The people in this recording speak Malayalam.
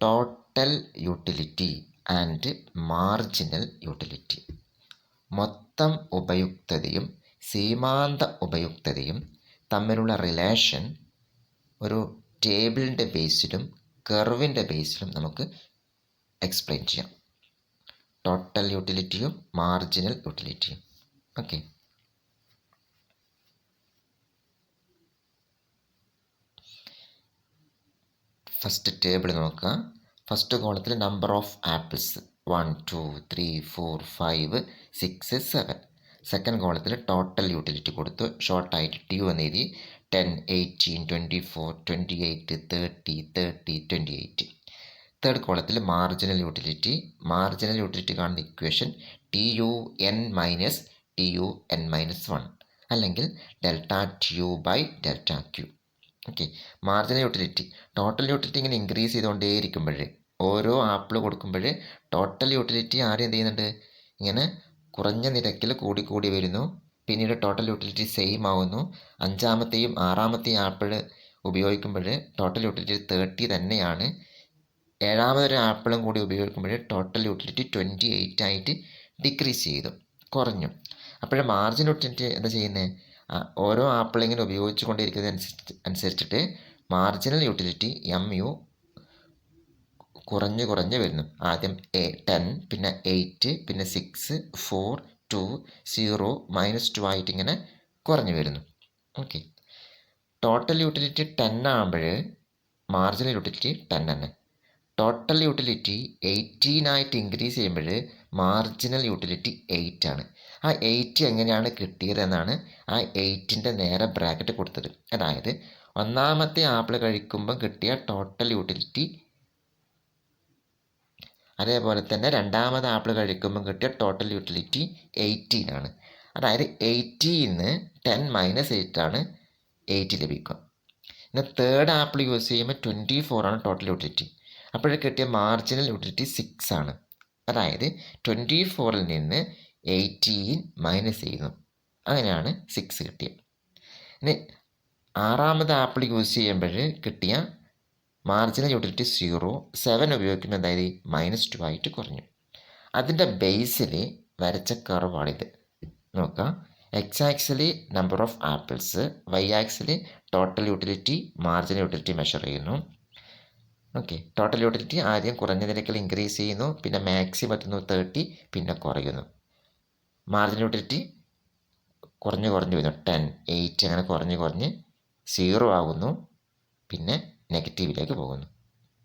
Total utility and marginal utility. മൊത്തം ഉപയുക്തതയും സീമാന്ത ഉപയുക്തതയും തമ്മിലുള്ള റിലേഷൻ ഒരു ടേബിളിൻ്റെ ബേസിലും കർവിൻ്റെ ബേസിലും നമുക്ക് എക്സ്പ്ലെയിൻ ചെയ്യാം. ടോട്ടൽ യൂട്ടിലിറ്റിയും മാർജിനൽ യൂട്ടിലിറ്റിയും. ഓക്കെ, ഫസ്റ്റ് ടേബിൾ നോക്കുക. ഫസ്റ്റ് കോളത്തിൽ നമ്പർ ഓഫ് ആപ്പിൾസ് 1 2 3 4 5 6 7. സെക്കൻഡ് കോളത്തിൽ ടോട്ടൽ യൂട്ടിലിറ്റി കൊടുത്തു, ഷോർട്ടായിട്ട് TU എന്ന് എഴുതി. 10 18 24 28 30 30 28. തേർഡ് കോളത്തിൽ മാർജിനൽ യൂട്ടിലിറ്റി. മാർജിനൽ യൂട്ടിലിറ്റി കാണുന്ന ഇക്വേഷൻ TUN മൈനസ് TUN-1 അല്ലെങ്കിൽ delta TU by delta Q. Okay, marginal utility. Total utility ഇങ്ങനെ ഇൻക്രീസ് ചെയ്തുകൊണ്ടേയിരിക്കുമ്പോൾ ഓരോ ആപ്പിൾ കൊടുക്കുമ്പോൾ ടോട്ടൽ യൂട്ടിലിറ്റി ആദ്യം എന്ത് ചെയ്യുന്നുണ്ട്, ഇങ്ങനെ കുറഞ്ഞ നിരക്കിൽ കൂടി വരുന്നു. പിന്നീട് ടോട്ടൽ യൂട്ടിലിറ്റി സെയിം ആവുന്നു. അഞ്ചാമത്തെയും ആറാമത്തെയും ആപ്പിൾ ഉപയോഗിക്കുമ്പോൾ ടോട്ടൽ യൂട്ടിലിറ്റി 30 തന്നെയാണ്. ഏഴാമതൊരു ആപ്പിളും കൂടി ഉപയോഗിക്കുമ്പോൾ ടോട്ടൽ യൂട്ടിലിറ്റി 28 ആയിട്ട് ഡിക്രീസ് ചെയ്തു, കുറഞ്ഞു. അപ്പോഴും മാർജിൻ യൂട്ടിലിറ്റി എന്താ ചെയ്യുന്നത്, ഓരോ ആപ്പിൾ ഇങ്ങനെ ഉപയോഗിച്ചു കൊണ്ടിരിക്കുന്നത് അനുസരിച്ചിട്ട് മാർജിനൽ യൂട്ടിലിറ്റി MU കുറഞ്ഞ് വരുന്നു. ആദ്യം 10, പിന്നെ 8, പിന്നെ 6, 4, 2, 0, -2 ആയിട്ട് ഇങ്ങനെ കുറഞ്ഞു വരുന്നു. ഓക്കെ, ടോട്ടൽ യൂട്ടിലിറ്റി 10 ആകുമ്പോൾ മാർജിനൽ യൂട്ടിലിറ്റി 10 തന്നെ. ടോട്ടൽ യൂട്ടിലിറ്റി 18 ആയിട്ട് ഇൻക്രീസ് ചെയ്യുമ്പോൾ മാർജിനൽ യൂട്ടിലിറ്റി 8 ആണ്. ആ 8 എങ്ങനെയാണ് കിട്ടിയതെന്നാണ് ആ 8ൻ്റെ നേരെ ബ്രാക്കറ്റ് കൊടുത്തത്. അതായത് ഒന്നാമത്തെ ആപ്പിൾ കഴിക്കുമ്പോൾ കിട്ടിയ ടോട്ടൽ യൂട്ടിലിറ്റി, അതേപോലെ തന്നെ രണ്ടാമത്തെ ആപ്പിൾ കഴിക്കുമ്പോൾ കിട്ടിയ ടോട്ടൽ യൂട്ടിലിറ്റി 18 ആണ്. അതായത് 80ന്ന് 10 - 8 ആണ് 8 ലഭിക്കുക. പിന്നെ തേർഡ് ആപ്പിൾ യൂസ് ചെയ്യുമ്പോൾ 24 ആണ് ടോട്ടൽ യൂട്ടിലിറ്റി. അപ്പോഴേ കിട്ടിയ മാർജിനൽ യൂട്ടിലിറ്റി 6 ആണ്. അതായത് 24ൽ നിന്ന് 18 മൈനസ് ചെയ്യുന്നു, അങ്ങനെയാണ് 6 കിട്ടിയത്. ഇനി ആറാമത് ആപ്പിൾ യൂസ് ചെയ്യുമ്പോൾ കിട്ടിയ മാർജിനൽ യൂട്ടിലിറ്റി 0, 7 ഉപയോഗിക്കുമ്പോൾ അതായത് -2 ആയിട്ട് കുറഞ്ഞു. അതിൻ്റെ ബേസിൽ വരച്ച കർവാണിത്. നോക്കാം, X axis number of apples, Y axis total utility, marginal utility measure ചെയ്യുന്നു. ഓക്കെ, ടോട്ടൽ യൂട്ടിലിറ്റി ആദ്യം കുറഞ്ഞ നിരക്കിൽ ഇൻക്രീസ് ചെയ്യുന്നു, പിന്നെ മാക്സിമം എത്തുന്നു 30, പിന്നെ കുറയുന്നു. മാർജിനൽ യൂട്ടിലിറ്റി കുറഞ്ഞ് വരുന്നു, 10, 8 അങ്ങനെ കുറഞ്ഞ് 0 ആകുന്നു, പിന്നെ നെഗറ്റീവിലേക്ക് പോകുന്നു.